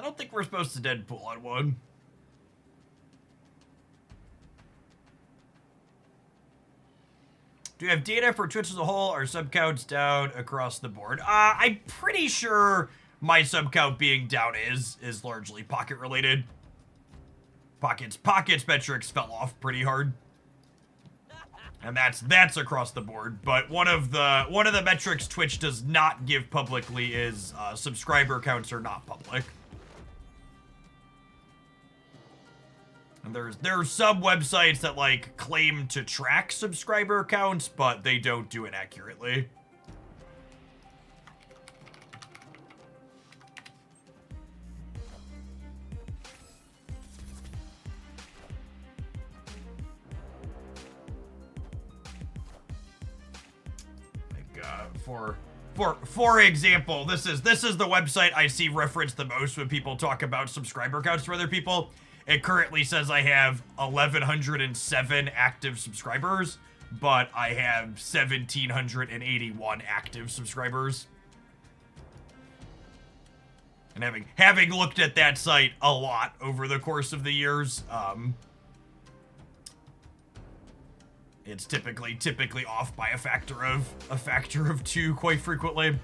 I don't think we're supposed to Deadpool on one. Do you have data for Twitch as a whole? Are sub counts down across the board? I'm pretty sure my sub count being down is largely Pocket related. Pocket's metrics fell off pretty hard. And that's across the board. But one of the metrics Twitch does not give publicly is subscriber counts are not public. And there are some websites that like claim to track subscriber counts, but they don't do it accurately. For example, this is the website I see referenced the most when people talk about subscriber counts for other people. It currently says I have 1,107 active subscribers, but I have 1,781 active subscribers. And having looked at that site a lot over the course of the years, it's typically off by a factor of 2 quite frequently.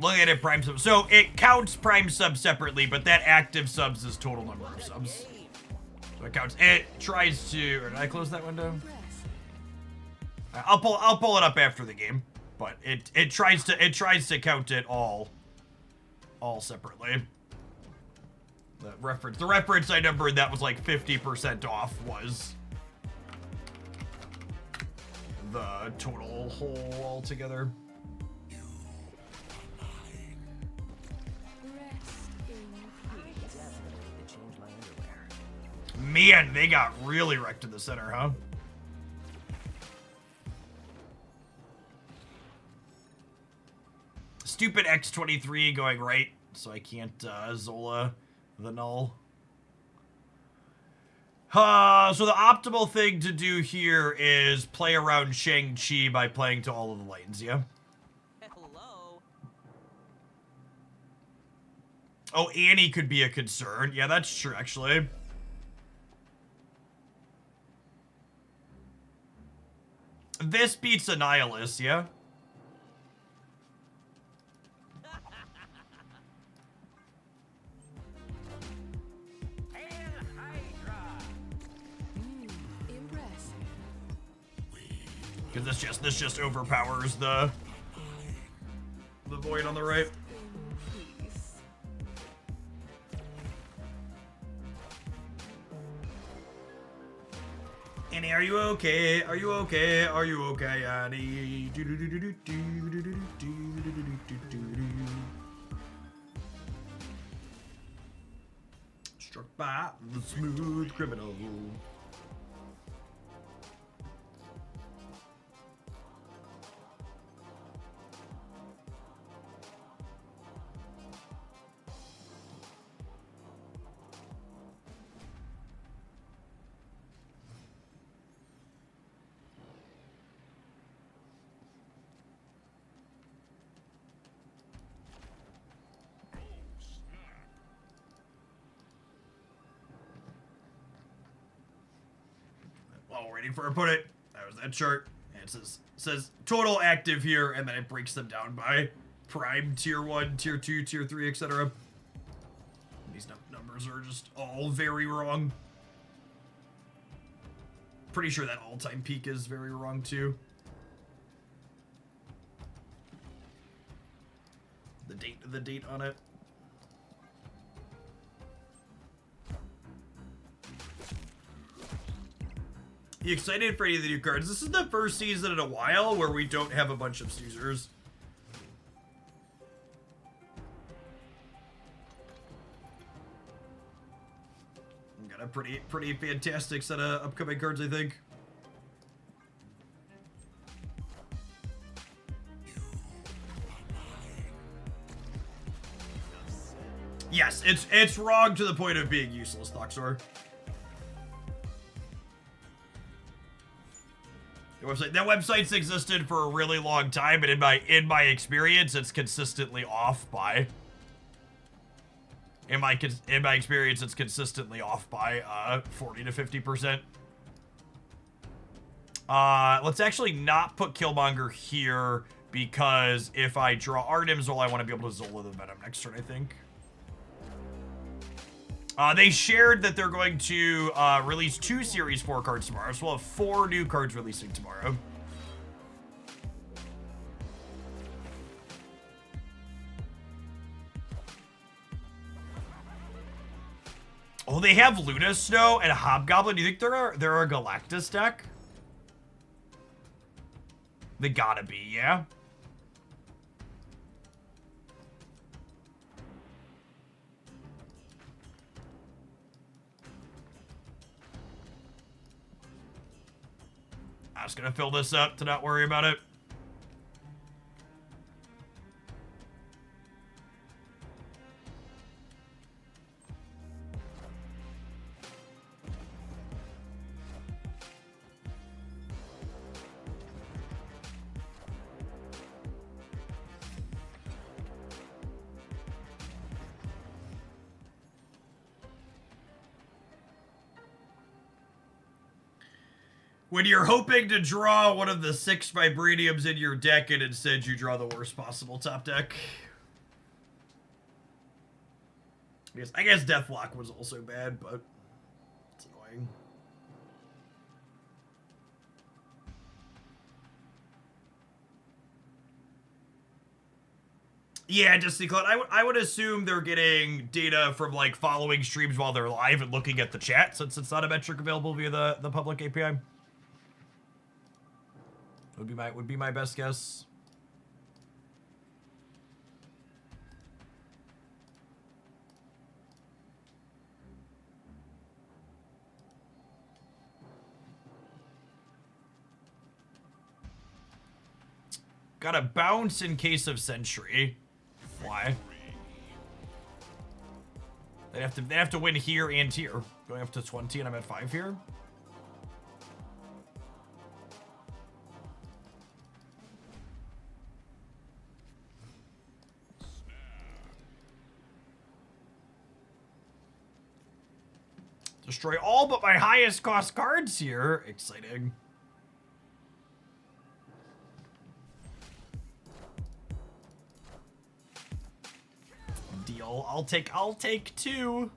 Looking at it, Prime subs. So it counts Prime subs separately, but that active subs is total number of subs. So it tries to. Or did I close that window? I'll pull it up after the game, but it tries to count it all separately. The reference I numbered that was like 50% off was the total whole altogether. Man, they got really wrecked in the center, huh? Stupid X23 going right, so I can't Zola the null. So the optimal thing to do here is play around Shang-Chi by playing to all of the lanes, yeah? Hello. Oh, Annie could be a concern. Yeah, that's true, actually. This beats Annihilus, yeah? Because this just overpowers the void on the right. Annie, are you okay? Are you okay? Are you okay, Annie? Struck by the smooth criminal. While waiting for opponent, that was that chart. And it says total active here, and then it breaks them down by prime, tier 1, tier 2, tier 3, etc. These numbers are just all very wrong. Pretty sure that all-time peak is very wrong too. The date on it. You excited for any of the new cards? This is the first season in a while where we don't have a bunch of snoozers. We got a pretty fantastic set of upcoming cards, I think. Yes, it's wrong to the point of being useless, Noxor. website. That website's existed for a really long time, and in my experience, it's consistently off by. In my experience, it's consistently off by 40 to 50%. Let's actually not put Killmonger here, because if I draw Artemzol, I want to be able to Zola the Venom next turn, I think. They shared that they're going to release 2 Series 4 cards tomorrow, so we'll have 4 new cards releasing tomorrow. Oh, they have Luna Snow and Hobgoblin. Do you think they're a Galactus deck? They gotta be, yeah. I'm just gonna fill this up to not worry about it. When you're hoping to draw one of the 6 Vibraniums in your deck and instead you draw the worst possible top deck. I guess Deathlock was also bad, but it's annoying. Yeah, just I would assume they're getting data from like following streams while they're live and looking at the chat, since it's not a metric available via the public API. Would be my best guess. Got a bounce in case of Sentry. Why? They have to win here and here. Going up to 20 and I'm at 5 here. Destroy all but my highest cost cards here. Exciting. Deal. I'll take 2.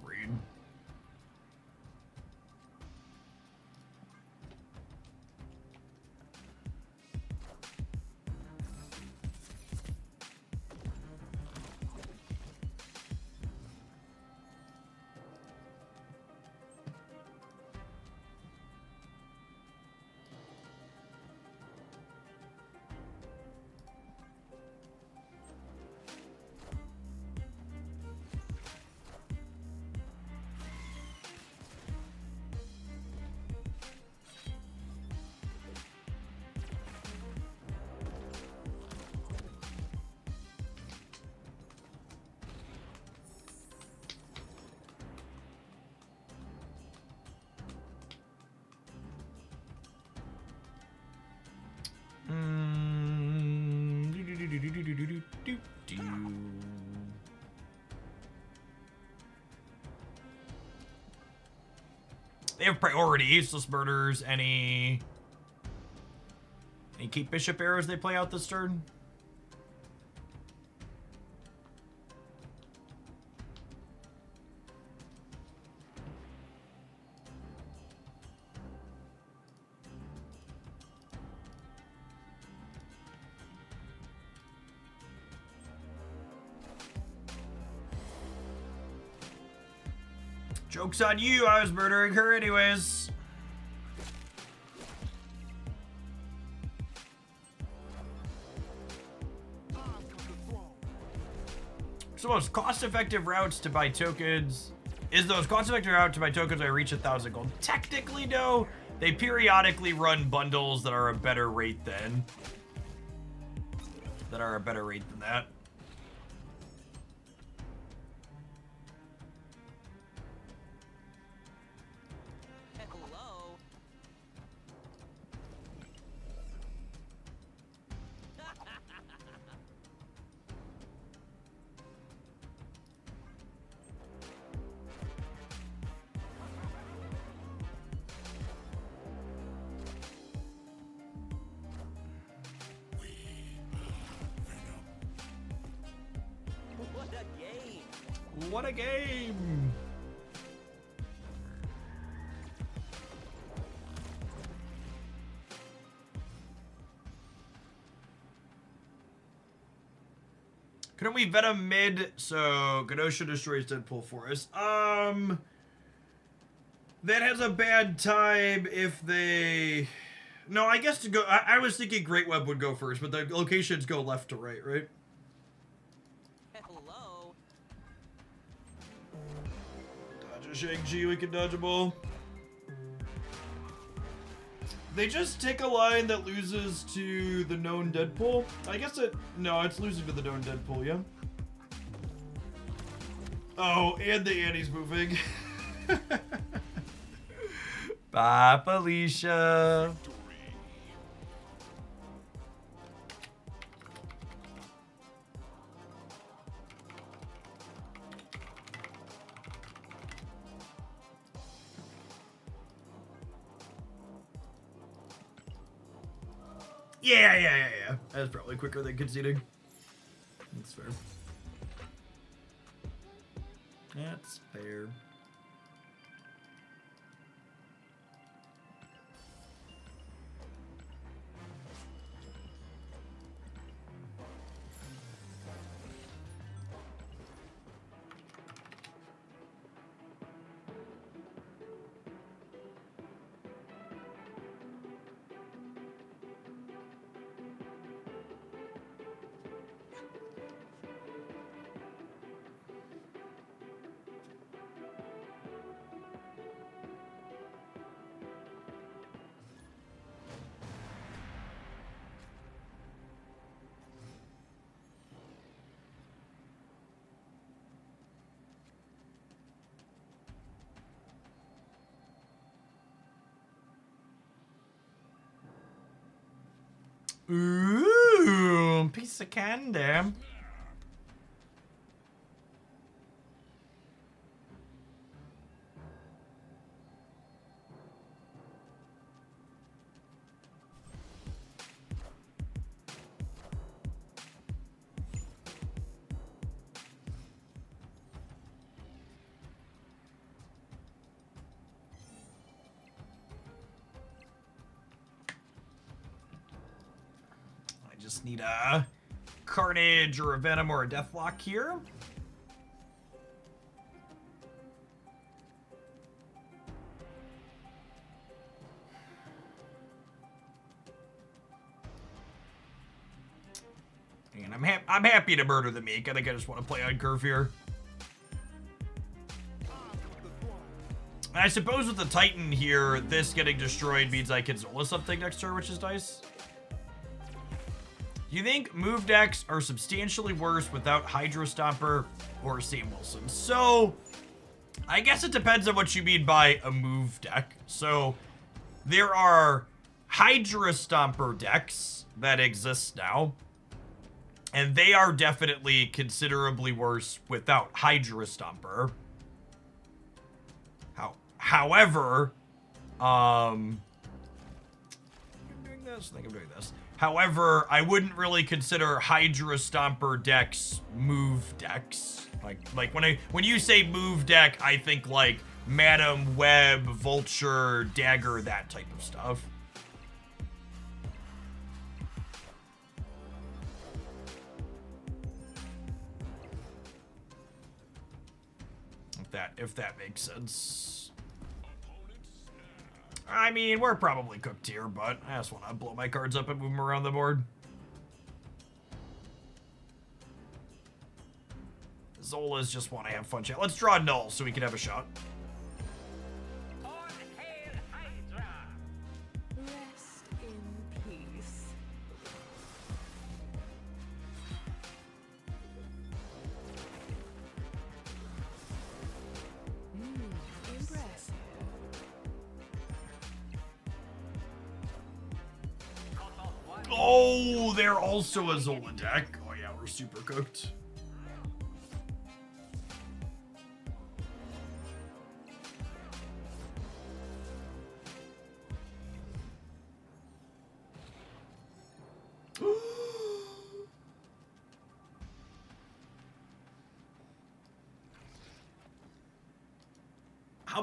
Read. They have priority, useless murders, any keep bishop arrows they play out this turn? Joke's on you, I was murdering her anyways. So most cost-effective routes to buy tokens. Is the most cost-effective route to buy tokens when I reach 1,000 gold? Technically, no. They periodically run bundles that are a better rate than that. What a game! Couldn't we Venom mid so Genosha destroys Deadpool for us? That has a bad time if they... No, I guess to go... I was thinking Great Web would go first, but the locations go left to right, right? Hello. Dodge a Shang-Chi, we can dodge a ball. They just take a line that loses to the known Deadpool. I guess it... No, it's losing to the known Deadpool, yeah? Oh, and the Annie's moving. Bye, Felicia. Yeah. That's probably quicker than conceding. That's fair. That's fair. Ooh, piece of candy. Just need a Carnage or a Venom or a Deathlock here. And I'm happy to murder the Meek. I think I just want to play on curve here. And I suppose with the Titan here, this getting destroyed means I can Zola something next turn, which is nice. Do you think move decks are substantially worse without Hydro Stomper or Sam Wilson? So, I guess it depends on what you mean by a move deck. So, there are Hydra Stomper decks that exist now, and they are definitely considerably worse without Hydra Stomper. However, I'm doing this. I think I'm doing this. However, I wouldn't really consider Hydra Stomper decks move decks. Like when you say move deck, I think like Madam Web, Vulture, Dagger, that type of stuff. If that makes sense. I mean, we're probably cooked here, but I just want to blow my cards up and move them around the board. Zolas just want to have fun chat. Let's draw null so we can have a shot. Rest in peace. Impressive. Oh, they're also a Zola deck. Oh yeah, we're super cooked.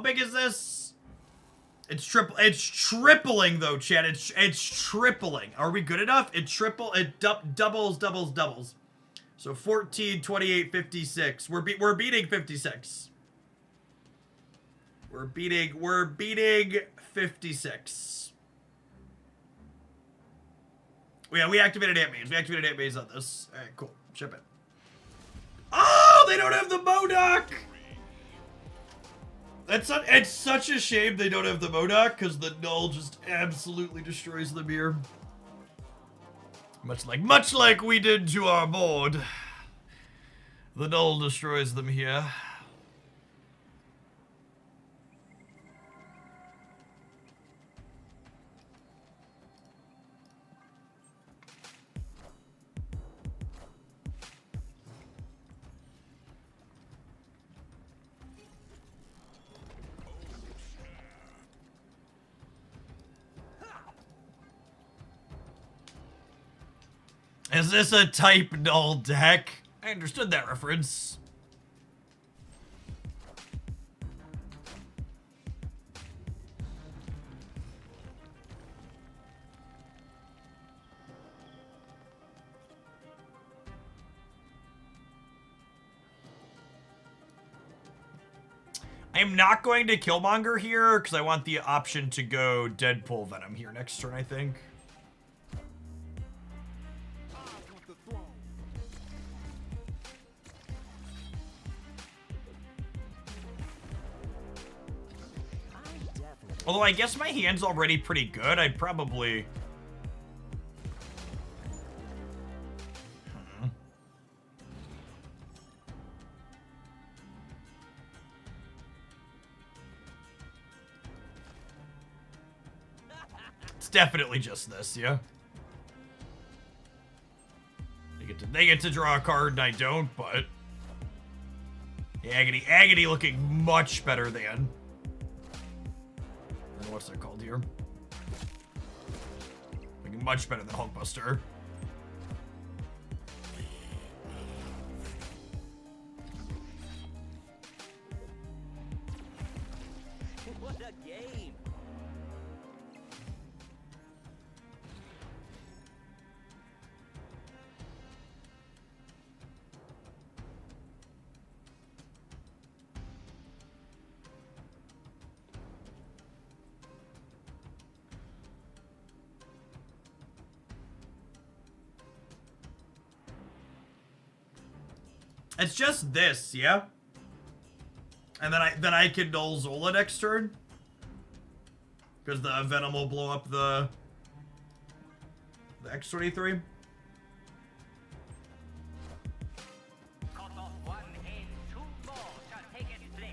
big is this? It's tripling though, Chad. It's tripling. Are we good enough? It doubles. So 14, 28, 56. We're beating 56. We're beating 56. Yeah, we activated ant maze. We activated ant maze on this. All right, cool. Ship it. Oh, they don't have the MODOK! It's such a shame they don't have the MODOK, because the null just absolutely destroys them here. Much like we did to our board. The null destroys them here. Is this a type null deck? I understood that reference. I am not going to Killmonger here because I want the option to go Deadpool Venom here next turn, I think. Although I guess my hand's already pretty good, I'd probably... It's definitely just this, yeah? They get to draw a card and I don't, but... Agony looking much better than... What's that called here? Looking much better than Hulkbuster. What a game! It's just this, yeah? And then I can null Zola next turn. Because the Venom will blow up the X-23. Cut off one head, two more shall take its place.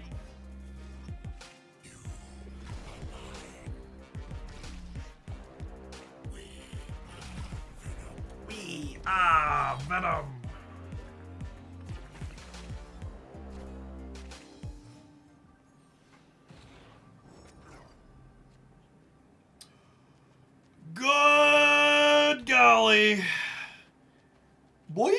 We are Venom. Good golly. Boy.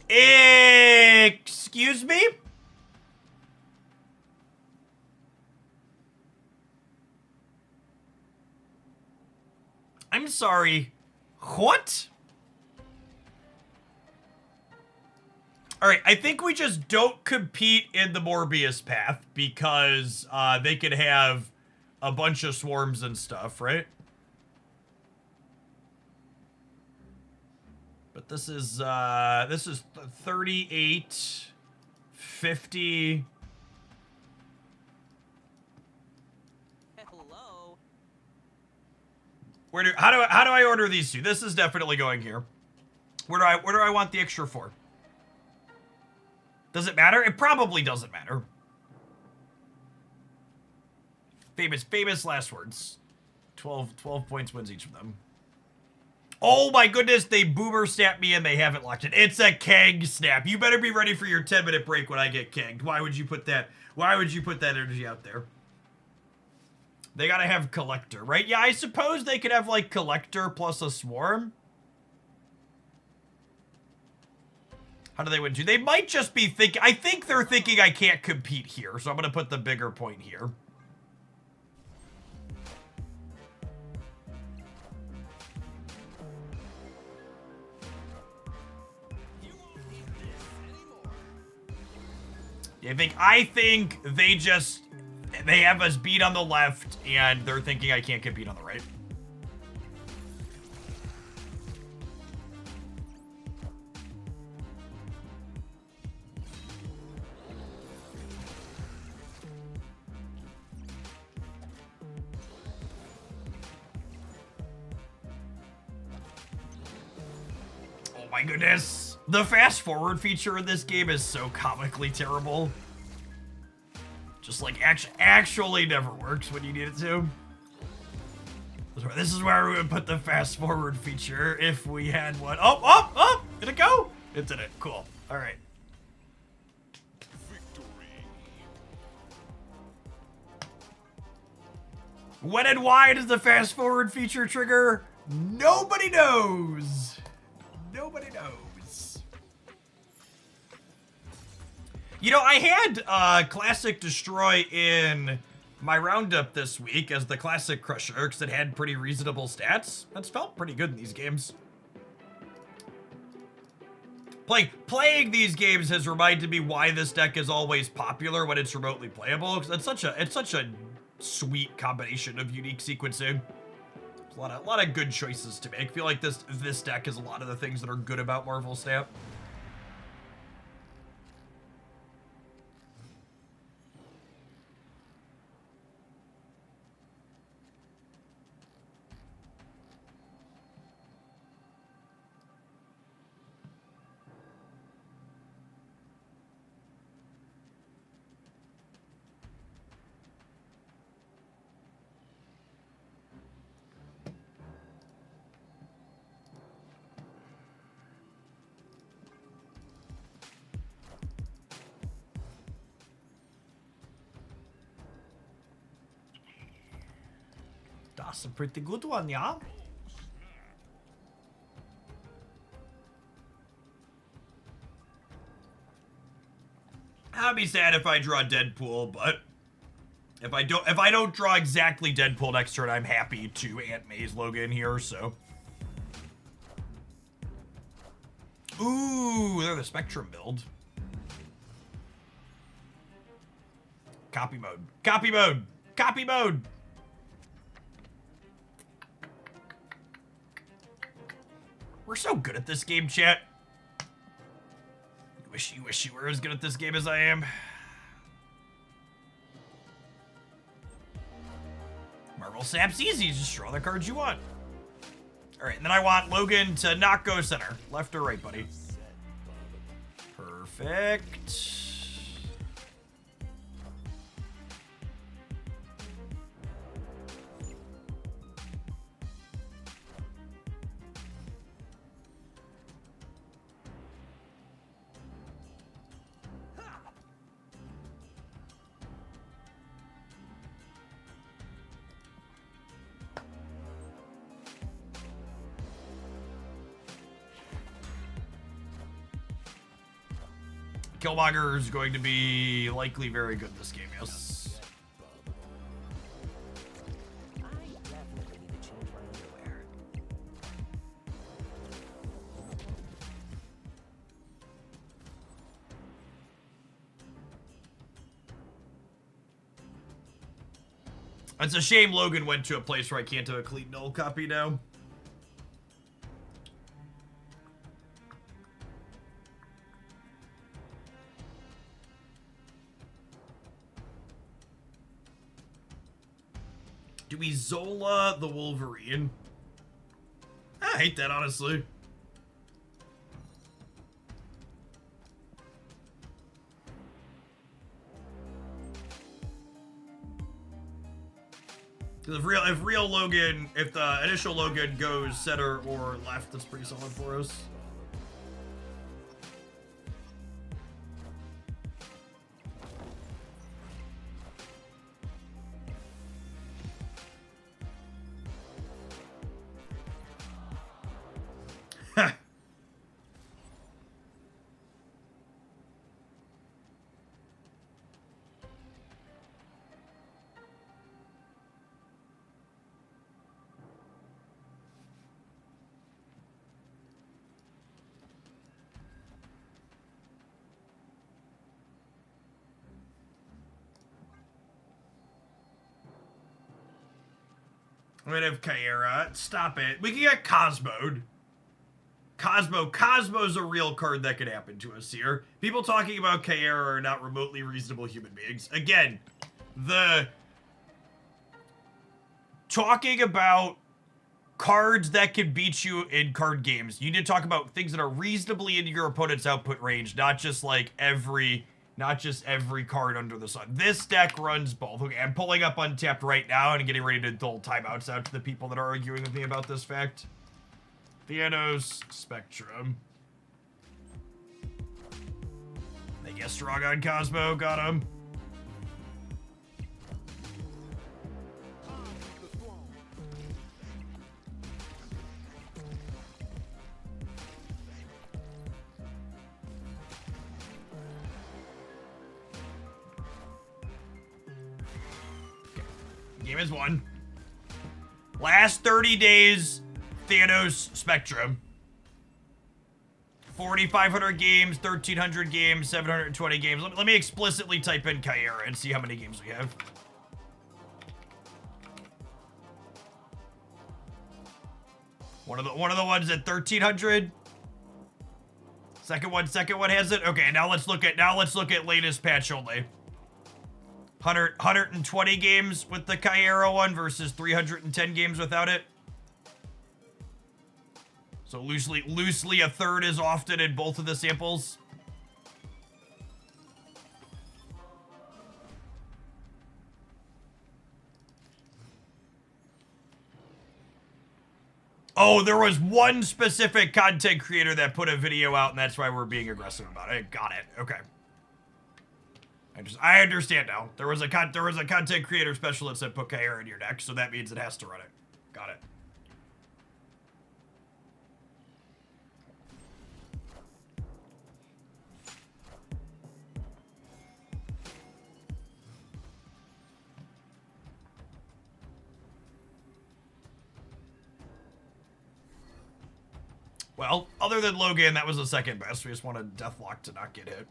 Excuse me? I'm sorry. What? Alright, I think we just don't compete in the Morbius path because they could have a bunch of swarms and stuff, right? But this is 38, 50. Hello. How do I order these two? This is definitely going here. Where do I want the extra for? Does it matter? It probably doesn't matter. Famous last words. 12 points wins each of them. Oh my goodness, they boomer snap me and they haven't locked it. It's a keg snap. You better be ready for your 10-minute break when I get kegged. Why would you put that energy out there? They gotta have collector, right? Yeah, I suppose they could have like collector plus a swarm. How do they win 2? They might just be thinking... I think they're thinking I can't compete here, so I'm going to put the bigger point here. I think they just... They have us beat on the left, and they're thinking I can't compete on the right. Oh my goodness. The fast forward feature in this game is so comically terrible. Just like actually never works when you need it to. This is where we would put the fast forward feature if we had one. Oh, did it go? It did it. Cool. All right. When and why does the fast forward feature trigger? Nobody knows. Nobody knows. You know, I had Classic Destroy in my roundup this week as the Classic Crusher because it had pretty reasonable stats. That's felt pretty good in these games. Playing these games has reminded me why this deck is always popular when it's remotely playable. Because it's such a sweet combination of unique sequencing. There's a lot of good choices to make. I feel like this deck has a lot of the things that are good about Marvel Snap. That's a pretty good one, yeah? I'd be sad if I draw Deadpool, but if I don't draw exactly Deadpool next turn, I'm happy to Aunt May's Logan here, so. Ooh, they're the Spectrum build. Copy mode. Copy mode. Copy mode. We're so good at this game, chat. You wish you were as good at this game as I am. Marvel Snap's easy. Just draw the cards you want. All right, and then I want Logan to not go center. Left or right, buddy? Perfect. Killmonger is going to be likely very good this game, yes. I definitely need to change my underwear. It's a shame Logan went to a place where I can't do a clean null copy now. Do we Zola the Wolverine? I hate that, honestly. If real Logan, if the initial Logan goes center or left, that's pretty solid for us. I'm gonna have Kyera. Stop it. We can get Cosmo'd. Cosmo's a real card that could happen to us here. People talking about Kyera are not remotely reasonable human beings. Again, talking about cards that can beat you in card games, you need to talk about things that are reasonably in your opponent's output range, not just every card under the sun. This deck runs both. Okay, I'm pulling up Untapped right now and getting ready to dole timeouts out to the people that are arguing with me about this fact. Thanos Spectrum. They get strong on Cosmo. Got him. Game is won. Last 30 days, Thanos Spectrum. 4,500 games, 1,300 games, 720 games. Let me explicitly type in Kyera and see how many games we have. One of the ones at 1,300. Second one has it. Okay, now let's look at latest patch only. 120 games with the Kyera one versus 310 games without it. So loosely a third as often in both of the samples. Oh, there was one specific content creator that put a video out, and that's why we're being aggressive about it. Got it. Okay. I understand now. There was a content creator special that said put Kyera in your deck, so that means it has to run it. Got it. Well, other than Logan, that was the second best. We just wanted Deathlock to not get hit.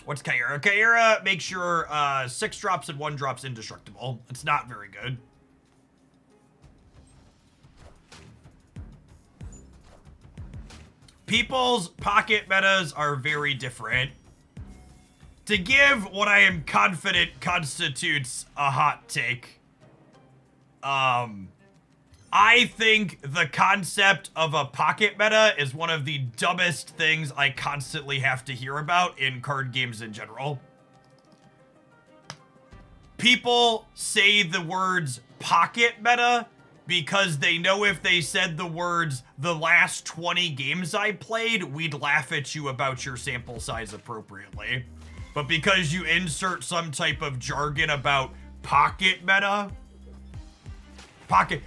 What's Kyera? Kyera makes your 6 drops and 1 drops indestructible. It's not very good. People's pocket metas are very different. To give what I am confident constitutes a hot take, I think the concept of a pocket meta is one of the dumbest things I constantly have to hear about in card games in general. People say the words pocket meta because they know if they said the words the last 20 games I played, we'd laugh at you about your sample size appropriately. But because you insert some type of jargon about pocket meta, Pocket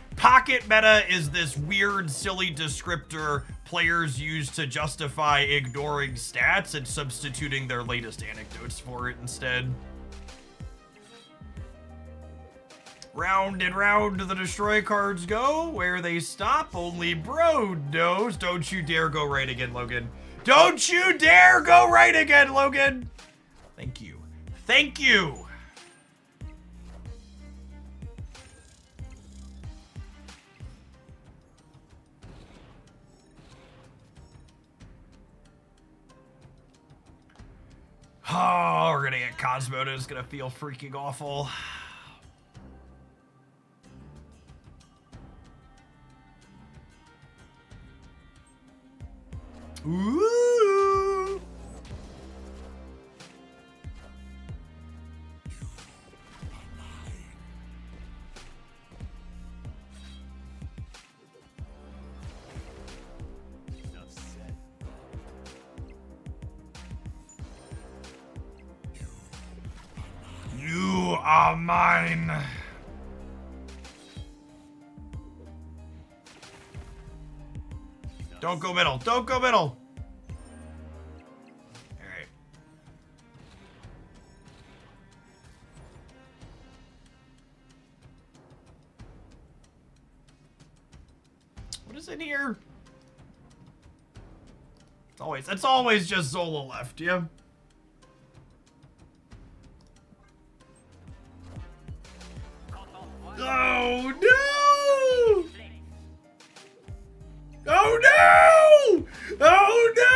meta is this weird, silly descriptor players use to justify ignoring stats and substituting their latest anecdotes for it instead. Round and round the destroy cards go. Where they stop, only bro knows. Don't you dare go right again, Logan. Don't you dare go right again, Logan! Thank you. Thank you! Oh, we're gonna get Cosmo. It's gonna feel freaking awful. Ooh. You are mine. Don't go middle. Don't go middle. All right. What is in here? It's always just Zola left, yeah? Oh no! Oh no! Oh no!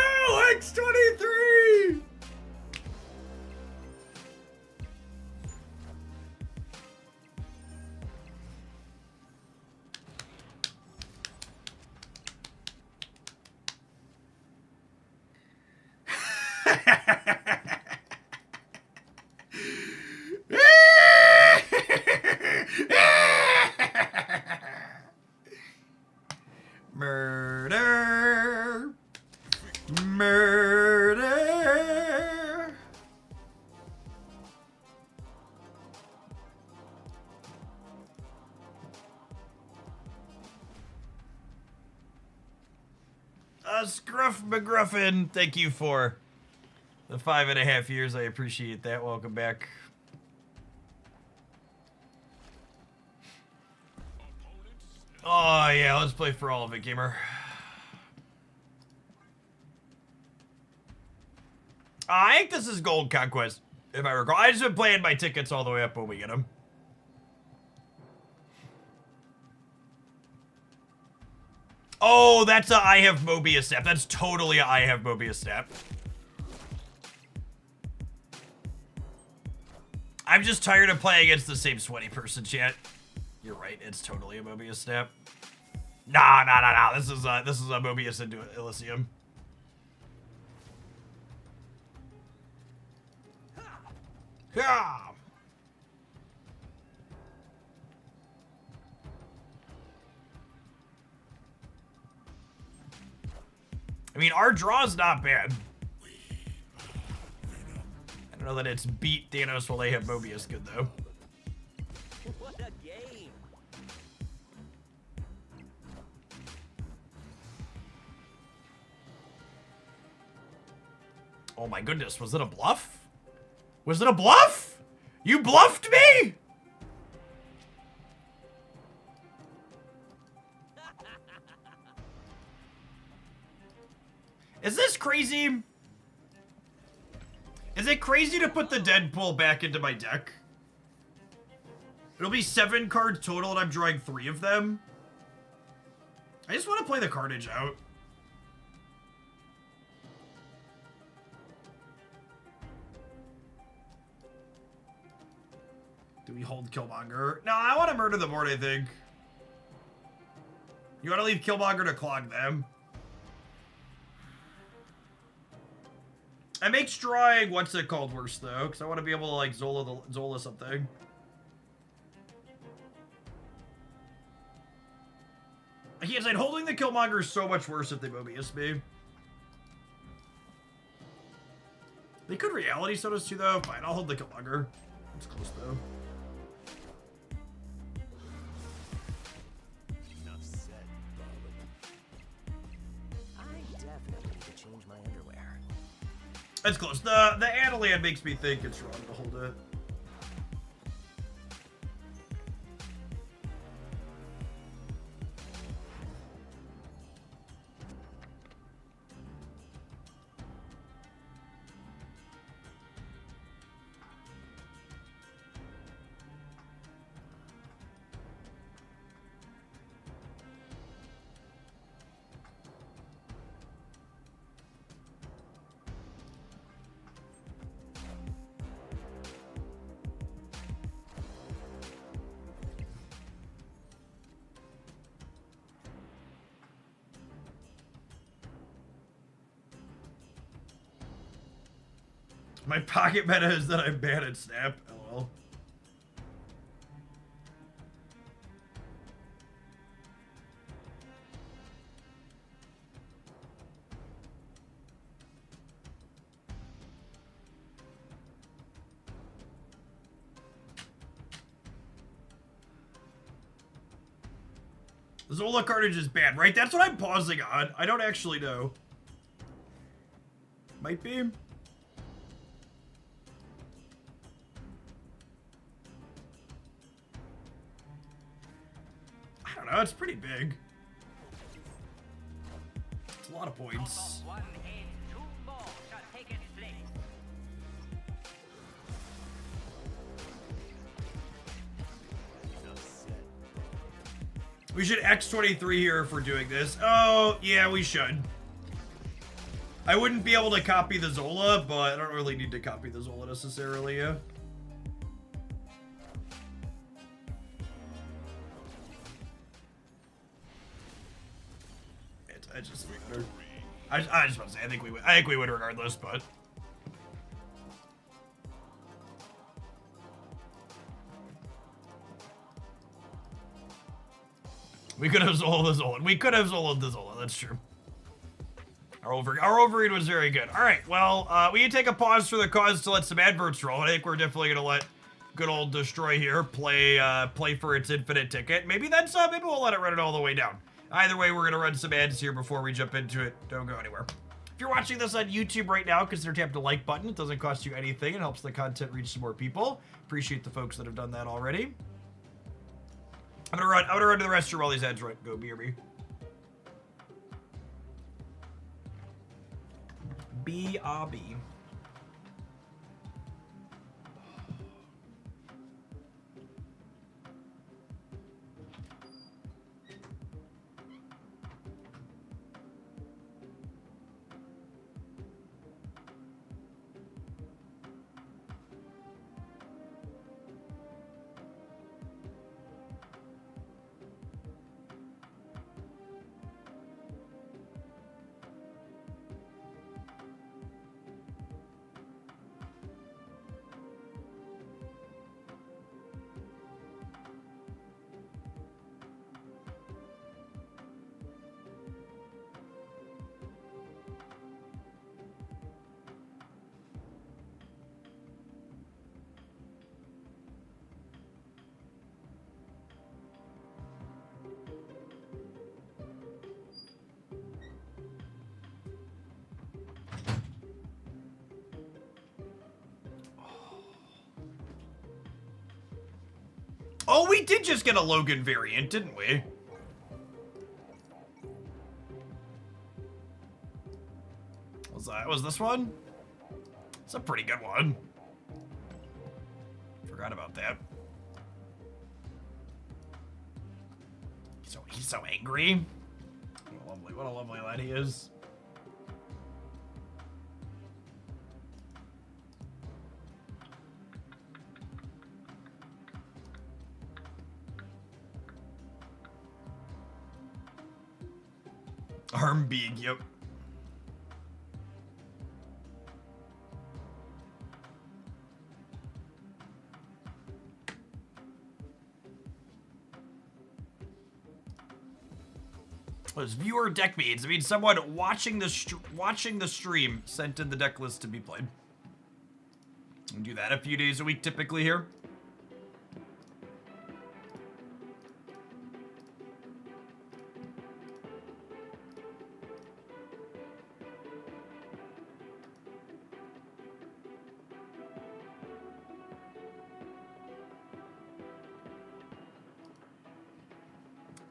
X23! Murder. Murder. Scruff McGruffin, thank you for the 5.5 years. I appreciate that. Welcome back. Oh, yeah, let's play for all of it, gamer. I think this is Gold Conquest, if I recall. I just been playing my tickets all the way up when we get them. Oh, that's a I have Mobius step. That's totally a I have Mobius step. I'm just tired of playing against the same sweaty person, chat. You're right, it's totally a Mobius step. Nah. This is a Mobius into Elysium. Yeah. I mean, our draw's not bad. I don't know that it's beat Thanos while they have Mobius good, though. What a game! Oh my goodness, was it a bluff? Was it a bluff? You bluffed me? Is this crazy? Is it crazy to put the Deadpool back into my deck? It'll be 7 cards total and I'm drawing 3 of them. I just want to play the Carnage out. Do we hold Killmonger? No, I want to murder the board, I think. You want to leave Killmonger to clog them? I make drawing what's it called worse though, because I want to be able to like Zola something. I can't say holding the Killmonger is so much worse if they Mobius me. They could reality sodas too though. Fine, I'll hold the Killmonger. It's close though. Enough said, bub. I definitely need to change my underwear. It's close. The Adeland makes me think it's wrong to hold it. My pocket meta is that I'm bad at Snap. LOL. Zola Carnage is bad, right? That's what I'm pausing on. I don't actually know. Might be. I don't know, it's pretty big. It's a lot of points. One and 2 more shall take its place. Enough said, We should X23 here if we're doing this. Oh, yeah, we should. I wouldn't be able to copy the Zola, but I don't really need to copy the Zola necessarily, yeah. I just want to say I think we would regardless, but we could have Zola the Zola. We could have Zola the Zola. That's true. Our overread was very good. All right, well, we can take a pause for the cause to let some adverts roll. I think we're definitely gonna let good old Destroy here play for its infinite ticket. Maybe maybe we'll let it run it all the way down. Either way, we're gonna run some ads here before we jump into it. Don't go anywhere. If you're watching this on YouTube right now, consider tapping the like button. It doesn't cost you anything. It helps the content reach some more people. Appreciate the folks that have done that already. I'm gonna run to the restroom while these ads go BRB. BRB. Oh, we did just get a Logan variant, didn't we? Was this one? It's a pretty good one. Forgot about that. He's so angry. What a lovely lad he is. Armbeeg, yep. Those viewer deck means. I mean, someone watching the stream sent in the deck list to be played. We do that a few days a week typically here.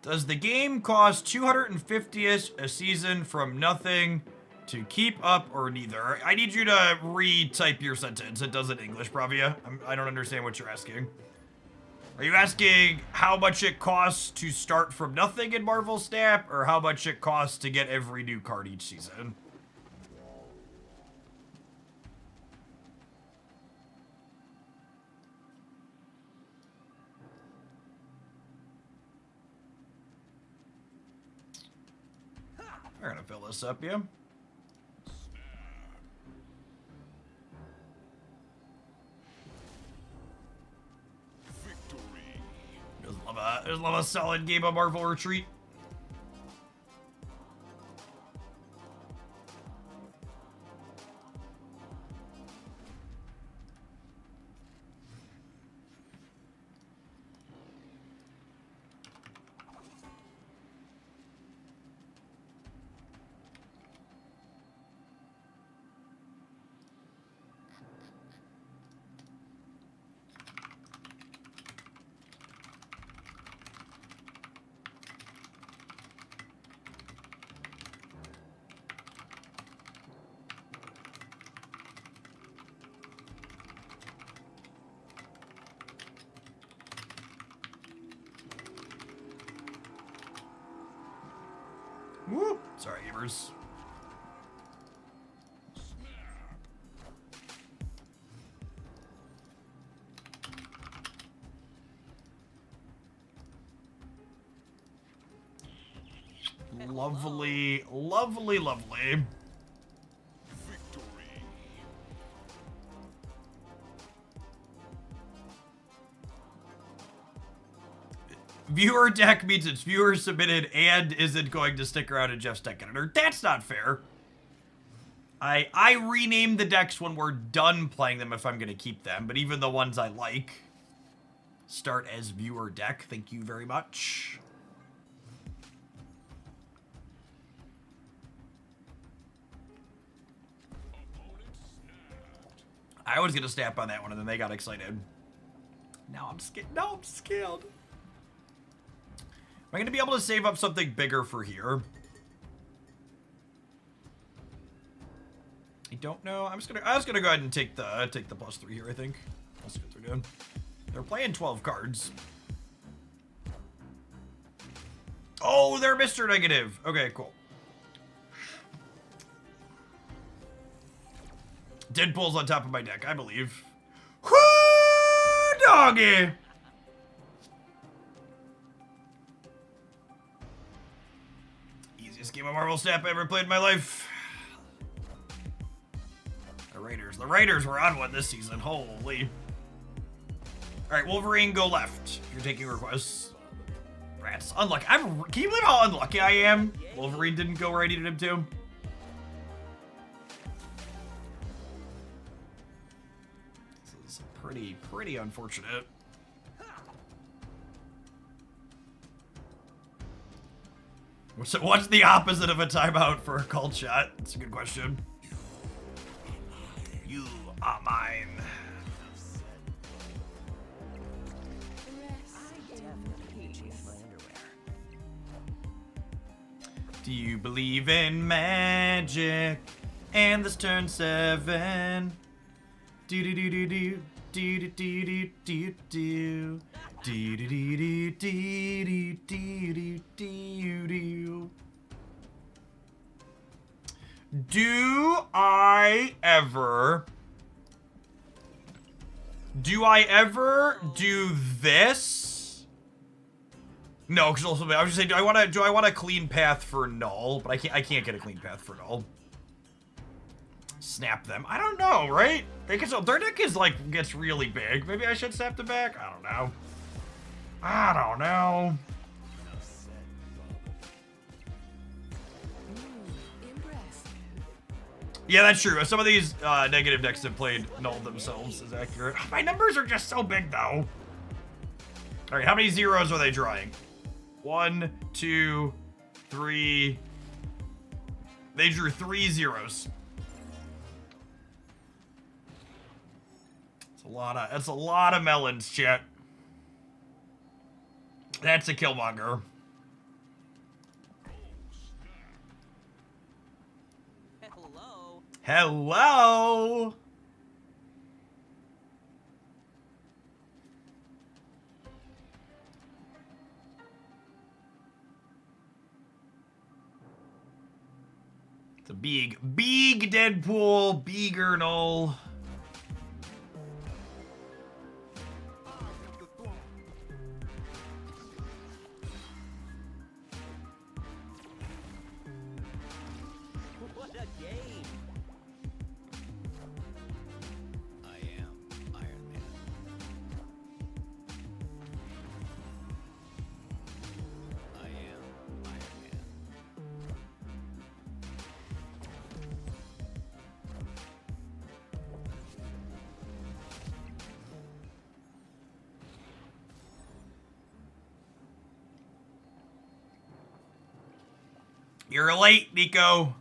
Does the game cost $250-ish a season from nothing to keep up or neither? I need you to retype your sentence. It does in English, Bravia. I don't understand what you're asking. Are you asking how much it costs to start from nothing in Marvel Snap, or how much it costs to get every new card each season? We're gonna fill this up, yeah. Just love a solid game of Marvel Retreat. gamers. Lovely, lovely, lovely. Viewer deck means it's viewer submitted and isn't going to stick around in Jeff's deck editor. That's not fair. I rename the decks when we're done playing them if I'm going to keep them, but even the ones I like start as viewer deck. Thank you very much. I was going to snap on that one and then they got excited. Now I'm scared. Now I'm scared. Am I going to be able to save up something bigger for here? I don't know. I was gonna go ahead and take the +3 here, I think. I'll see what they're doing. They're playing 12 cards. Oh, they're Mr. Negative. Okay, cool. Deadpool's on top of my deck, I believe. Whoo, doggy! Easiest game of Marvel Snap I ever played in my life. The Raiders were on one this season. Holy. Alright, Wolverine, go left. If you're taking requests. Rats. Unlucky. Can you believe how unlucky I am? Wolverine didn't go where I needed him to. This is pretty unfortunate. What's the opposite of a timeout for a called shot? That's a good question. You are mine. Do you believe in magic? And this turn 7. Do do do do do do do do do do do do do do do do do. Do I ever do this? No, because also I was just saying, do I want a clean path for null? But I can't get a clean path for null. Snap them. I don't know, right? Their deck is like gets really big. Maybe I should snap them back. I don't know. Yeah, that's true. Some of these negative decks have played null themselves is accurate. My numbers are just so big, though. All right, how many zeros are they drawing? 1, 2, 3. They drew 3 zeros. That's a lot of melons, chat. That's a Killmonger. Hello. It's a big Deadpool, bigger null. What a game! I am Iron Man. I am Iron Man. You're late, Nico.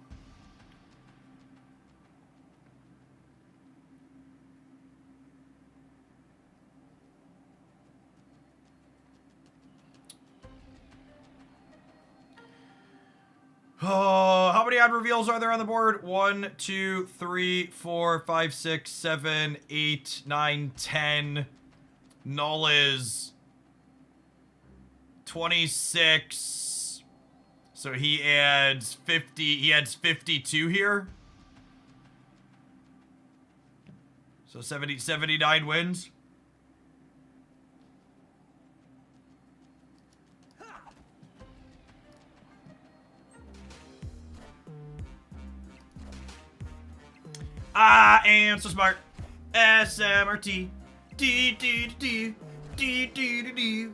Oh, how many odd reveals are there on the board? 1, 2, 3, 4, 5, 6, 7, 8, 9, 10. Null is 26, So he adds 50. He adds 52 here. So 79 wins. I am so smart. SMRT. D D D D D D D.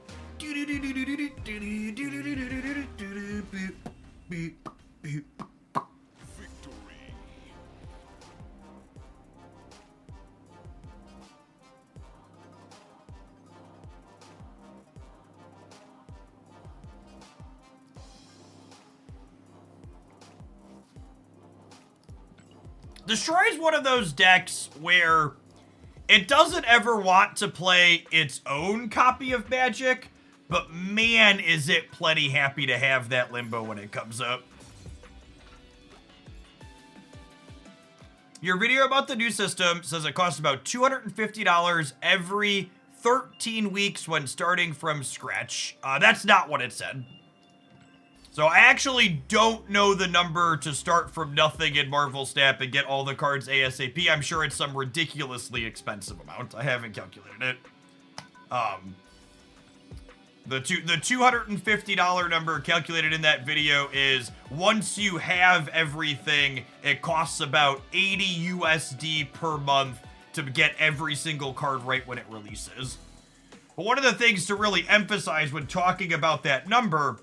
Destroy's one of those decks where it doesn't ever want to play its own copy of Magic, but man, is it plenty happy to have that Limbo when it comes up. Your video about the new system says it costs about $250 every 13 weeks when starting from scratch. That's not what it said. So I actually don't know the number to start from nothing in Marvel Snap and get all the cards ASAP. I'm sure it's some ridiculously expensive amount. I haven't calculated it. The $250 number calculated in that video is once you have everything, it costs about 80 USD per month to get every single card right when it releases. But one of the things to really emphasize when talking about that number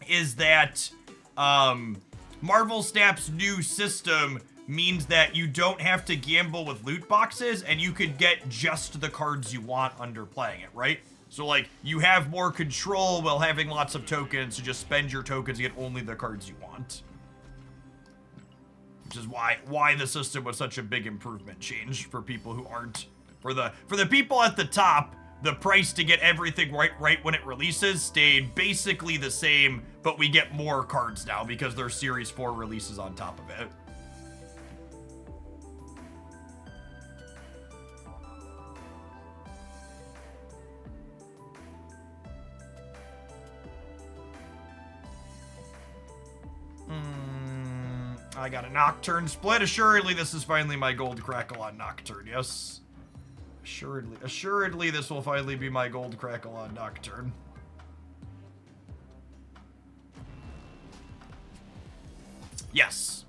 is that Marvel Snap's new system means that you don't have to gamble with loot boxes and you could get just the cards you want under playing it, right? So like you have more control while having lots of tokens, so just spend your tokens to get only the cards you want. Which is why the system was such a big improvement change for people who aren't for the people at the top. The price to get everything right when it releases stayed basically the same, but we get more cards now because there's Series 4 releases on top of it. I got a Nocturne split. Assuredly, this is finally my gold crackle on Nocturne, yes. Assuredly, this will finally be my gold crackle on Nocturne. Yes.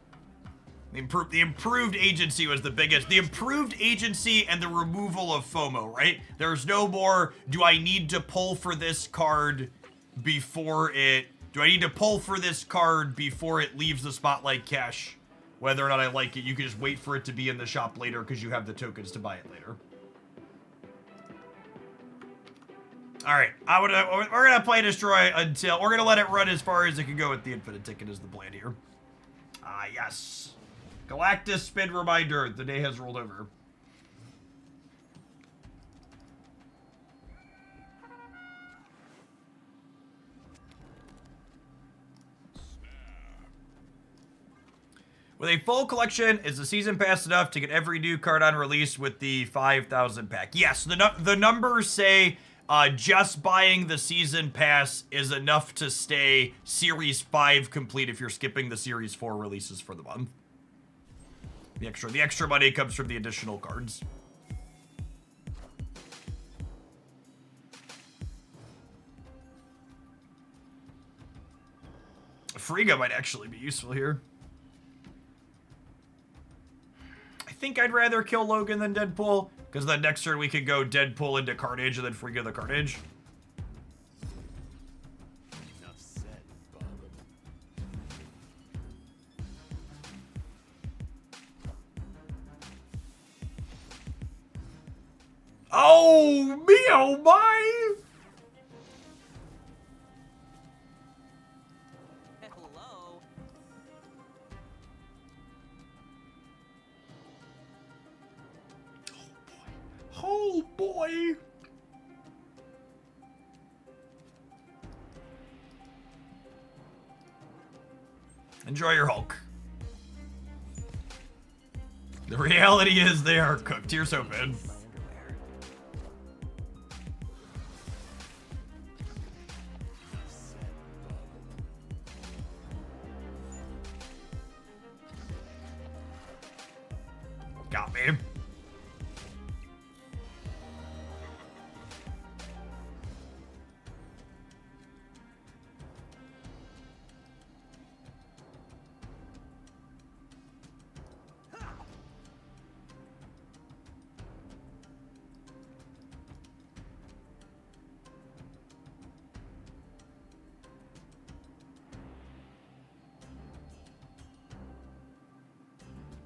The improved agency was the biggest. The improved agency and the removal of FOMO, right? There's no more, do I need to pull for this card before it... Do I need to pull for this card before it leaves the Spotlight cache? Whether or not I like it, you can just wait for it to be in the shop later because you have the tokens to buy it later. All right, we're gonna play Destroy until we're gonna let it run as far as it can go with the infinite ticket is the plan here. Ah, yes. Galactus spin reminder. The day has rolled over. With a full collection, is the season pass enough to get every new card on release with the 5,000 pack? Yes, the numbers say just buying the season pass is enough to stay Series 5 complete if you're skipping the Series 4 releases for the month. The extra money comes from the additional cards. Frigga might actually be useful here. I think I'd rather kill Logan than Deadpool, because then next turn we could go Deadpool into Carnage and then Frigga the Carnage. Enough said, Bob. Oh, me, oh my! Hello. Oh boy. Enjoy your Hulk. The reality is they are cooked. Here's hoping. My underwear. Enough said, Bob. me.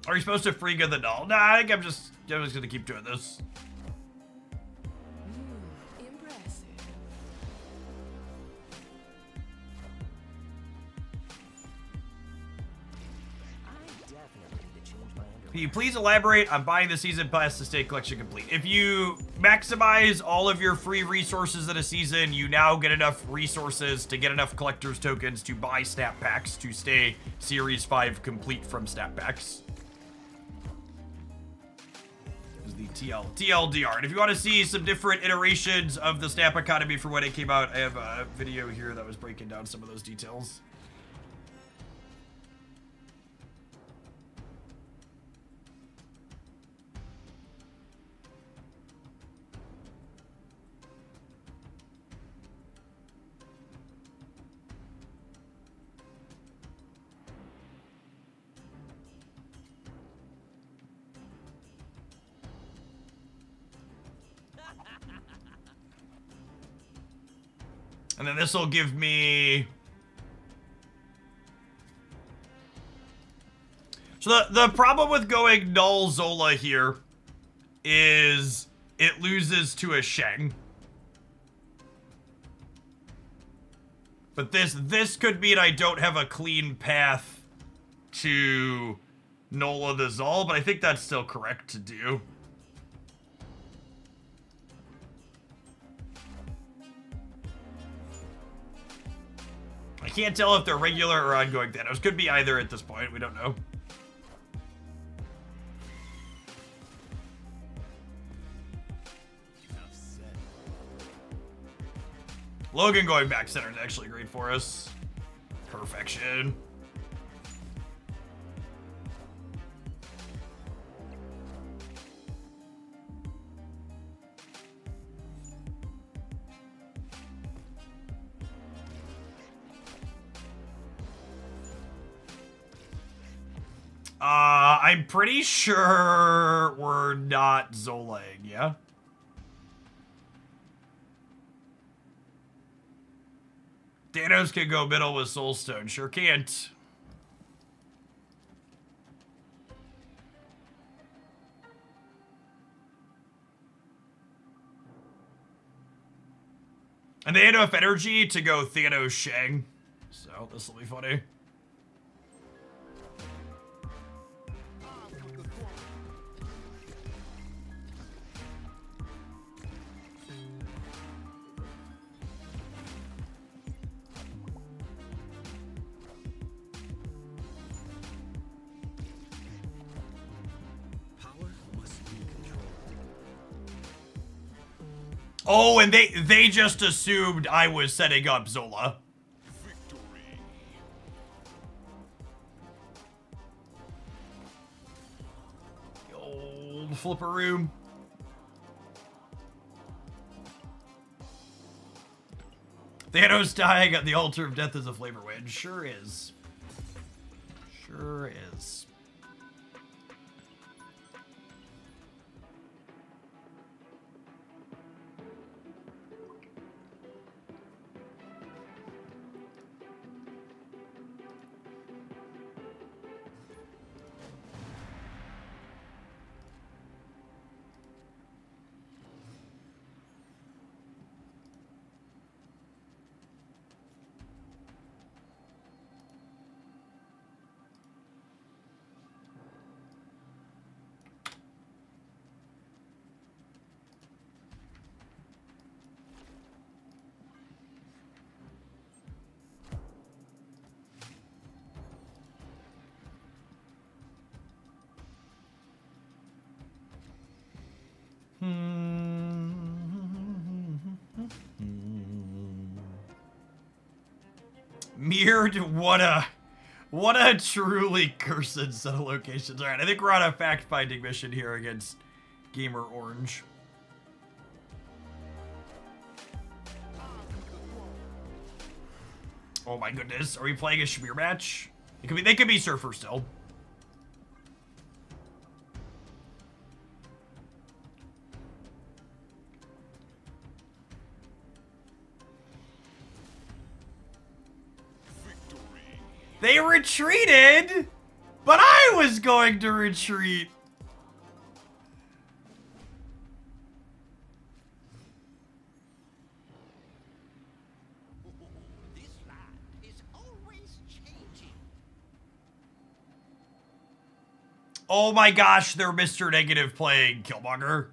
Are you supposed to Frigga the doll? Nah, I think I'm just gonna keep doing this. Impressive. I definitely need to change my underwear. Can you please elaborate on buying the season pass to stay collection complete? If you maximize all of your free resources in a season, you now get enough resources to get enough collector's tokens to buy snap packs to stay Series 5 complete from snap packs. Is the TLDR. And if you want to see some different iterations of the snap economy for when it came out, I have a video here that was breaking down some of those details. And then this will give me... So the problem with going null Zola here is it loses to a Sheng. But this could mean I don't have a clean path to Nola the Zol, but I think that's still correct to do. I can't tell if they're regular or ongoing Thanos. Could be either at this point. We don't know. Logan going back center is actually great for us. Perfection. I'm pretty sure we're not Zolang, yeah? Thanos can go middle with Soulstone. Sure can't. And they had enough energy to go Thanos Shang. So this will be funny. Oh, and they just assumed I was setting up Zola. Victory. The old flipper room. Thanos dying at the altar of death is a flavor win. Sure is. Sure is. Mirrored, what a What a truly cursed set of locations. All right, I think we're on a fact-finding mission here against Gamer Orange. Oh my goodness, are we playing a Schmear match? It could be. They could be Surfer still. They retreated, but I was going to retreat. This land is always changing. Oh my gosh, they're Mr. Negative playing Killmonger.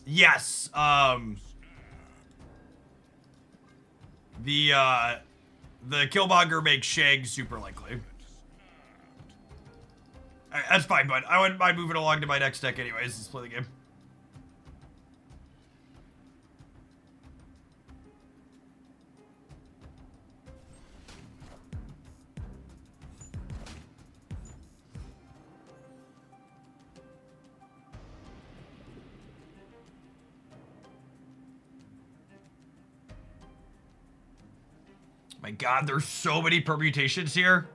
Yes, the Killmonger makes Shang super likely. Alright, that's fine, bud. I wouldn't mind moving along to my next deck anyways. Let's play the game. My god, there's so many permutations here.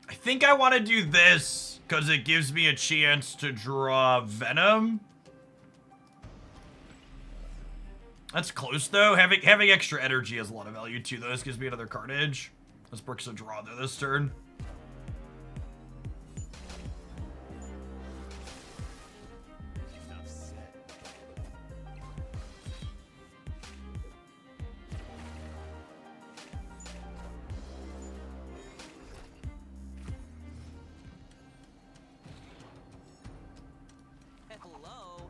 I think I want to do this because it gives me a chance to draw Venom. That's close though. Having extra energy has a lot of value too. Though this gives me another Carnage. Let's Brooks a draw there this turn. Hello.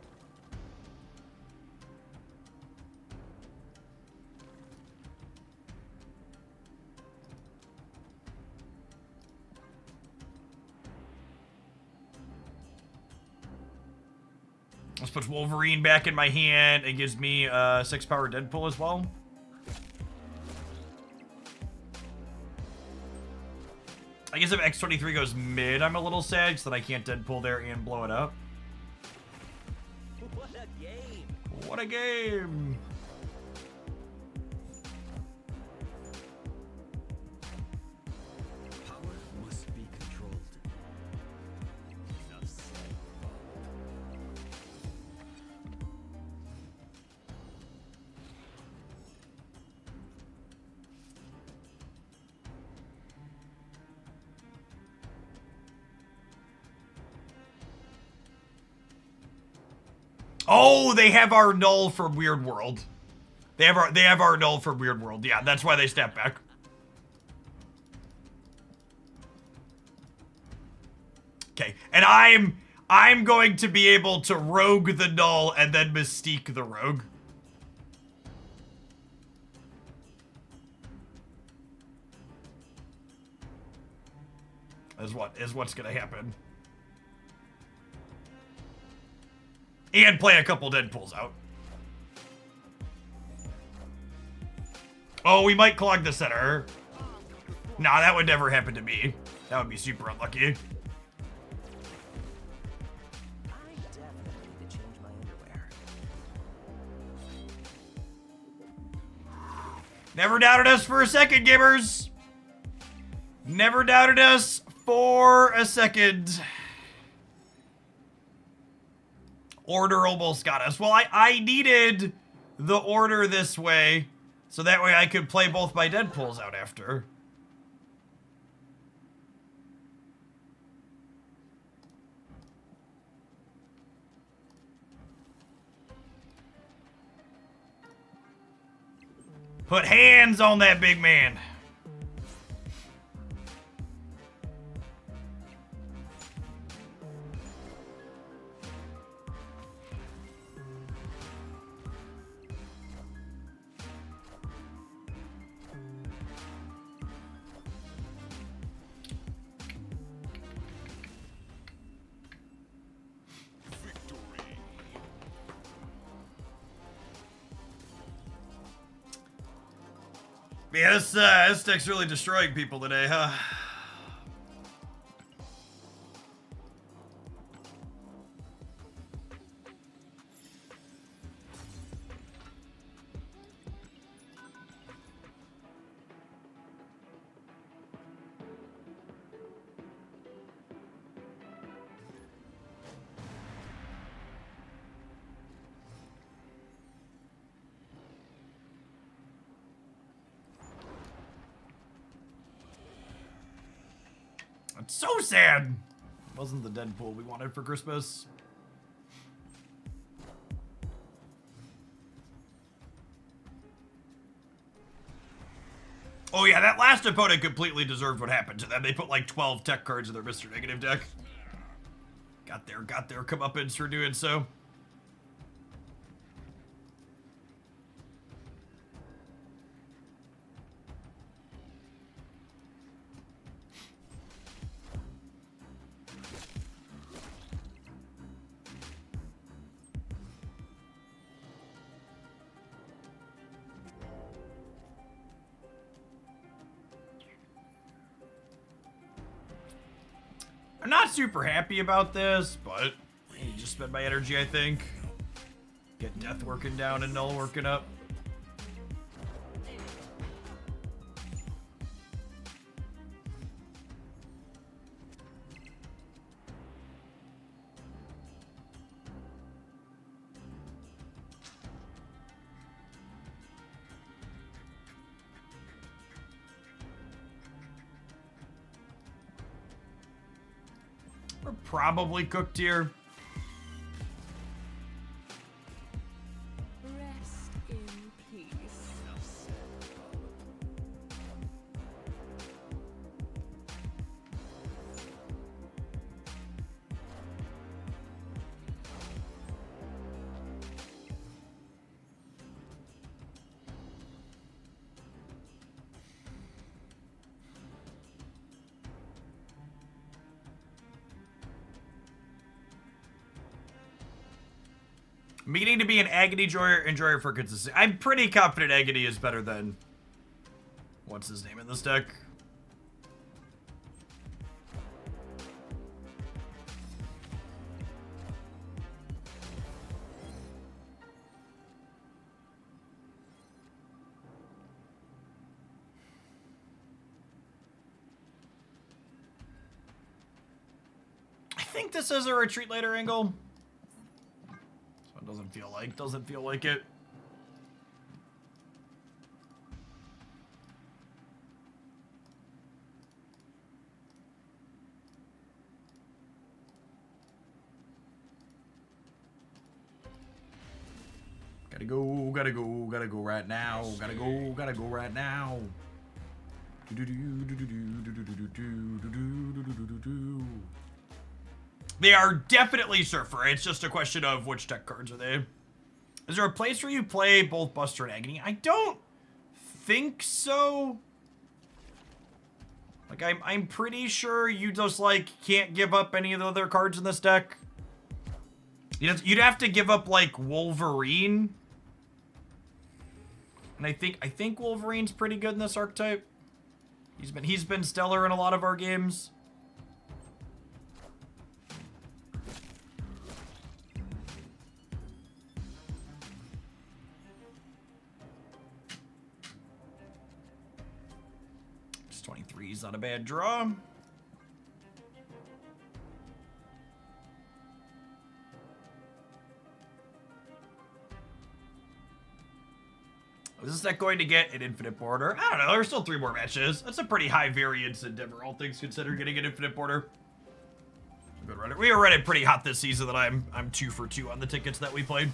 Let's put Wolverine back in my hand. It gives me 6-power Deadpool as well. I guess if X-23 goes mid, I'm a little sad so that I can't Deadpool there and blow it up. What a game. What a game! Power must be controlled. Enough said. Oh, they have our null from Weird World. They have our null from Weird World. Yeah, that's why they step back. Okay, and I'm going to be able to rogue the null and then mystique the rogue. Is what's gonna happen. And play a couple Deadpools out. Oh, we might clog the center. Nah, that would never happen to me. That would be super unlucky. I definitely need to change my underwear. Never doubted us for a second, gamers. Never doubted us for a second. Order almost got us. Well, I needed the order this way, so that way I could play both my Deadpools out after. Put hands on that big man. Yeah, this deck's really destroying people today, huh? It's so sad. Wasn't the Deadpool we wanted for Christmas. Oh yeah, that last opponent completely deserved what happened to them. They put like 12 tech cards in their Mr. Negative deck. Got their comeuppance for doing so. I'm not super happy about this, but I need to just spend my energy, I think. Get Death working down and Null working up. We're probably cooked here. Rest in peace. Meaning to be an Agony enjoyer for consistency. I'm pretty confident Agony is better than... What's his name in this deck? I think this is a retreat later angle. Doesn't feel like it. Gotta go right now. Gotta go right now. They are definitely Surfer. It's just a question of which deck cards are they. Is there a place where you play both Buster and Agony? I don't think so. Like, I'm pretty sure you just, like, can't give up any of the other cards in this deck. You'd have to give up, like, Wolverine. And I think Wolverine's pretty good in this archetype. He's been stellar in a lot of our games. Just 23 is not a bad draw. Is this deck going to get an infinite border? I don't know. There's still 3 more matches. That's a pretty high variance endeavor, all things considered, getting an infinite border. Good runner. We were running pretty hot this season that I'm 2 for 2 on the tickets that we played.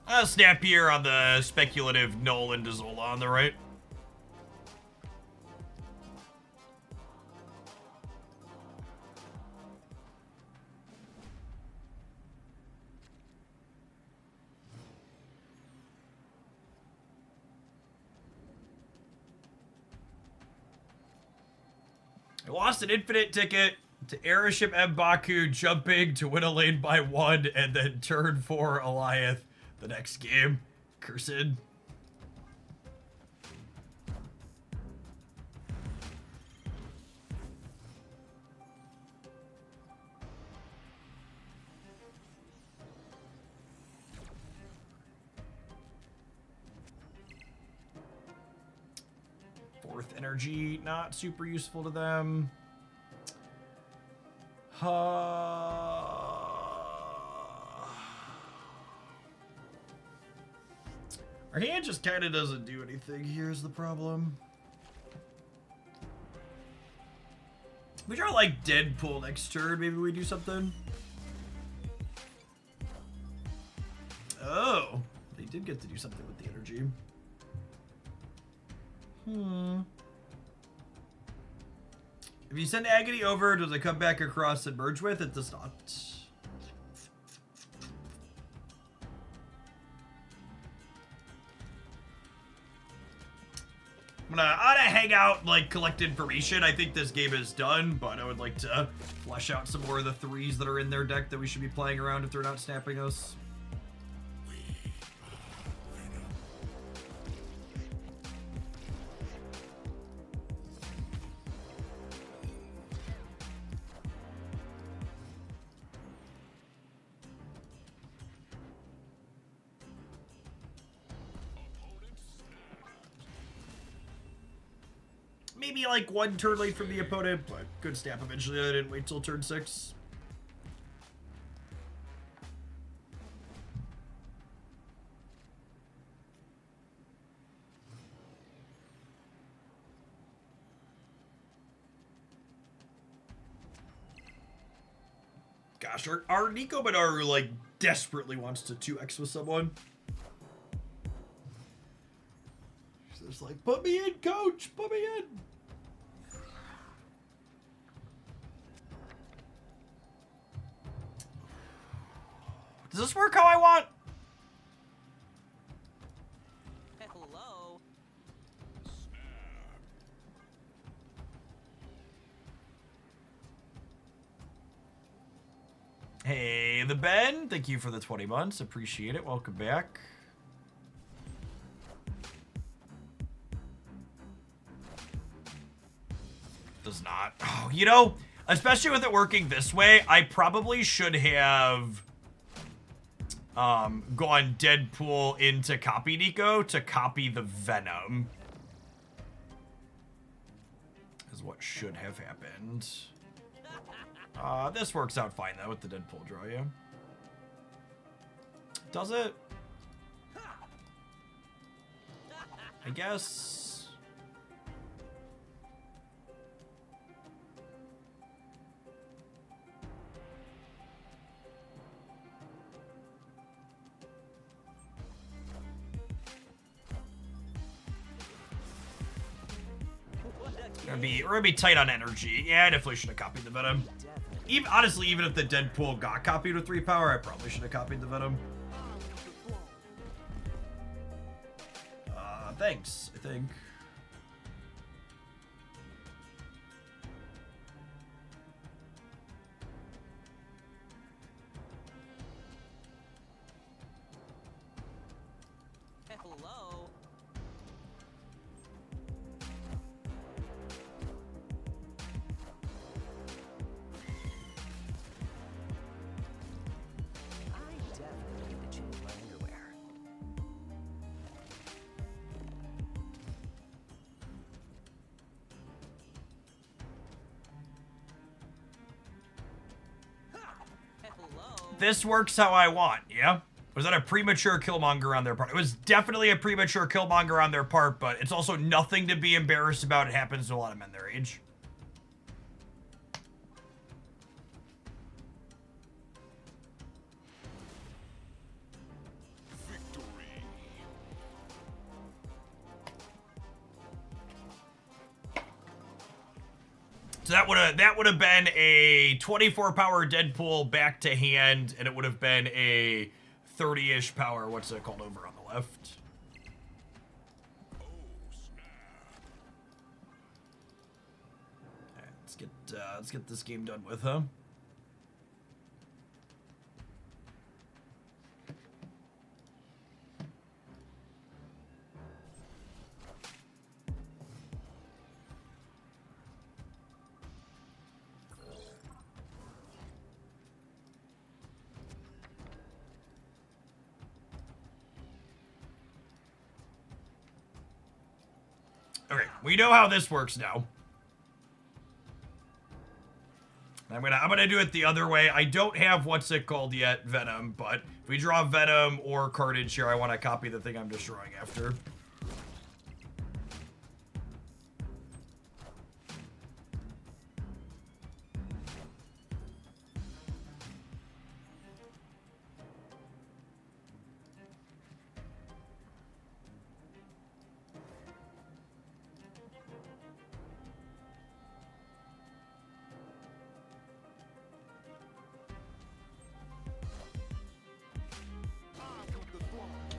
Snappier on the speculative Null and Dazola on the right. I lost an infinite ticket to Airship M'Baku jumping to win a lane by 1 and then turn 4 Eliath the next game. Cursed. Fourth energy, not super useful to them. Our hand just kind of doesn't do anything. Here's the problem. We draw like Deadpool next turn. Maybe we do something. Oh, they did get to do something with the energy. If you send Agony over, does it come back across and merge with? It does not. I'm gonna hang out, like, collect information. I think this game is done, but I would like to flesh out some more of the 3s that are in their deck that we should be playing around if they're not snapping us. Maybe like 1 turn late from the opponent, but good snap eventually. I didn't wait till turn 6. Gosh, our Nico Minaru like desperately wants to 2x with someone. She's just like, put me in, coach, put me in. Does this work how I want? Hello. Hey, the Ben. Thank you for the 20 months. Appreciate it. Welcome back. Does not. Oh, you know, especially with it working this way, I probably should have gone Deadpool into copy Nico to copy the Venom. Is what should have happened. This works out fine though with the Deadpool draw, yeah. Does it? I guess. We're gonna be tight on energy. Yeah, I definitely should have copied the Venom. Even, honestly, even if the Deadpool got copied with 3 power, I probably should have copied the Venom. Thanks, I think. Hello. I definitely need to change my underwear. Hello. This works how I want, yeah? Was that a premature Killmonger on their part? It was definitely a premature Killmonger on their part, but it's also nothing to be embarrassed about. It happens to a lot of men their age. Victory So that would have been a 24 power Deadpool back to hand, and it would have been a 30-ish power. What's it called over on the left? All right, let's get this game done with, huh? Okay, we know how this works now. I'm gonna do it the other way. I don't have what's it called yet, Venom, but if we draw Venom or Carnage here, I want to copy the thing I'm destroying after.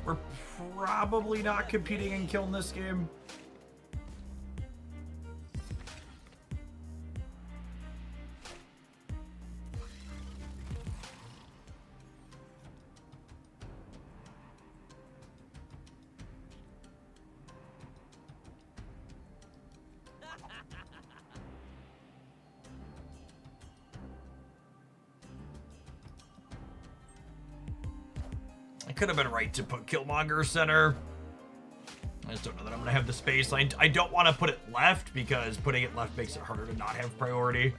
We're probably not competing in killing this game. I could have been right to put Killmonger center. I just don't know that I'm going to have the space. I don't want to put it left because putting it left makes it harder to not have priority.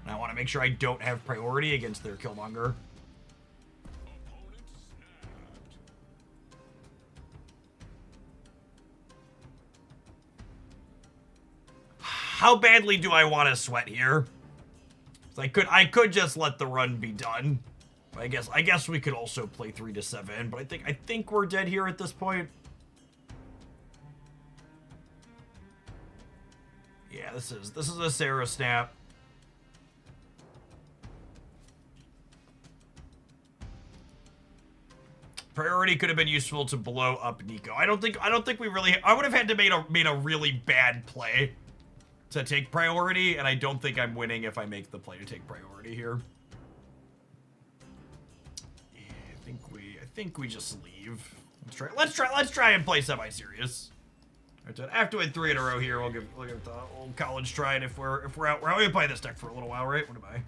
And I want to make sure I don't have priority against their Killmonger. How badly do I want to sweat here? I could just let the run be done. I guess we could also play 3 to 7, but I think we're dead here at this point. Yeah, this is a Sarah snap. Priority could have been useful to blow up Nico. I don't think we really. I would have had to made a really bad play to take priority, and I don't think I'm winning if I make the play to take priority here. I think we just leave. Let's try and play semi-serious. After we win 3 in a row here, we'll give the old college try, and if we're out, we're gonna play this deck for a little while, right? What am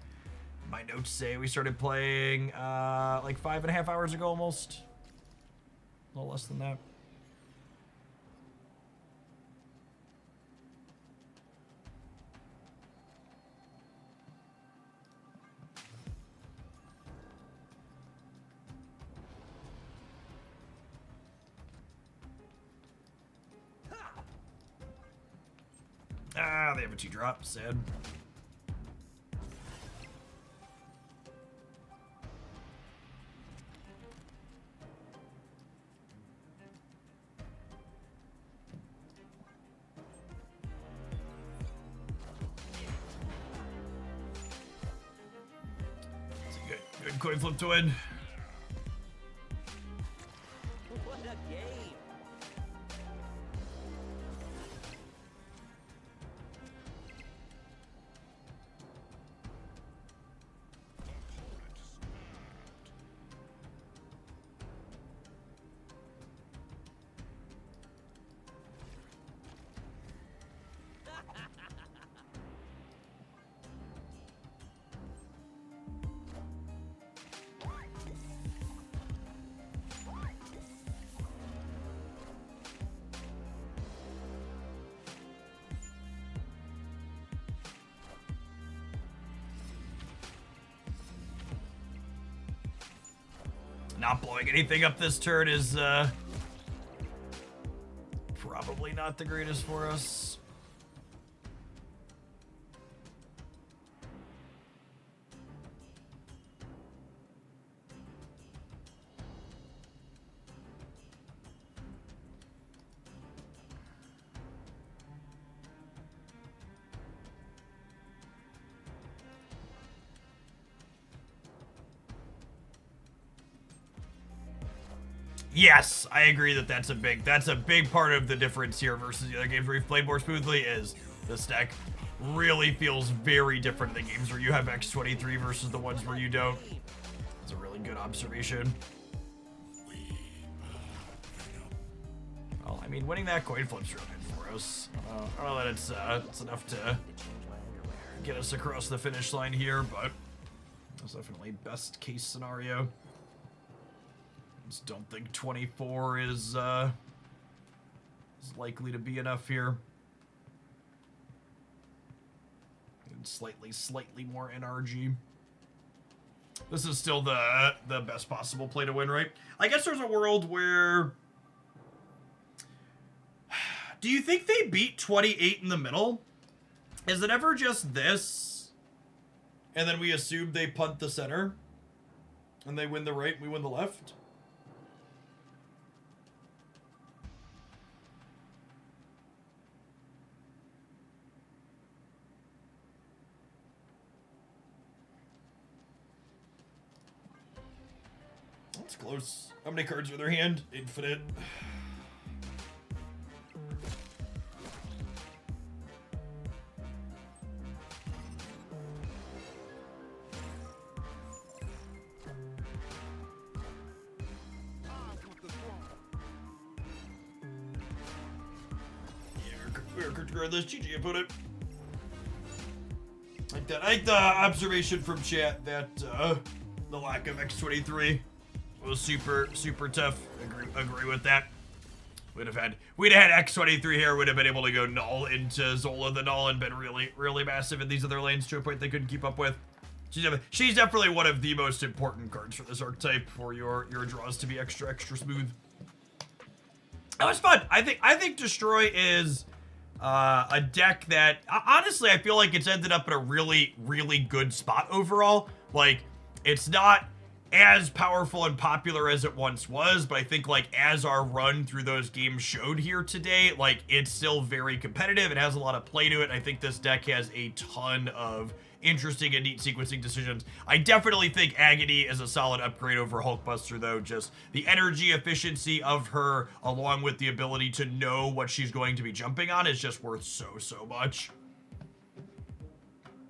my notes say we started playing like 5.5 hours ago, almost. A little less than that. Ah, they have a 2-drop. Sad. It's a good coin flip to win. What a game! Not blowing anything up this turn is probably not the greatest for us. Yes, I agree that that's a big part of the difference here versus the other games where we've played more smoothly. Is this deck really feels very different in the games where you have X23 versus the ones where you don't. That's a really good observation. Well, I mean, winning that coin flip's real good for us. I don't know that it's enough to get us across the finish line here, but that's definitely best case scenario. Just don't think 24 is likely to be enough here. And slightly more NRG. This is still the best possible play to win, right? I guess there's a world where... Do you think they beat 28 in the middle? Is it ever just this? And then we assume they punt the center? And they win the right, we win the left? That's close. How many cards are in their hand? Infinite. Regardless, GG opponent. I like the observation from chat that the lack of X23 was super tough. Agree with that. We'd have had X23 here, would have been able to go null into Zola the null and been really massive in these other lanes to a point they couldn't keep up with. She's definitely one of the most important cards for this archetype for your draws to be extra smooth. That was fun. I think Destroy is a deck that honestly I feel like it's ended up in a really good spot overall. Like, it's not as powerful and popular as it once was, but I think like as our run through those games showed here today, like it's still very competitive. It has a lot of play to it. I think this deck has a ton of interesting and neat sequencing decisions. I definitely think Agony is a solid upgrade over Hulkbuster though. Just the energy efficiency of her along with the ability to know what she's going to be jumping on is just worth so much.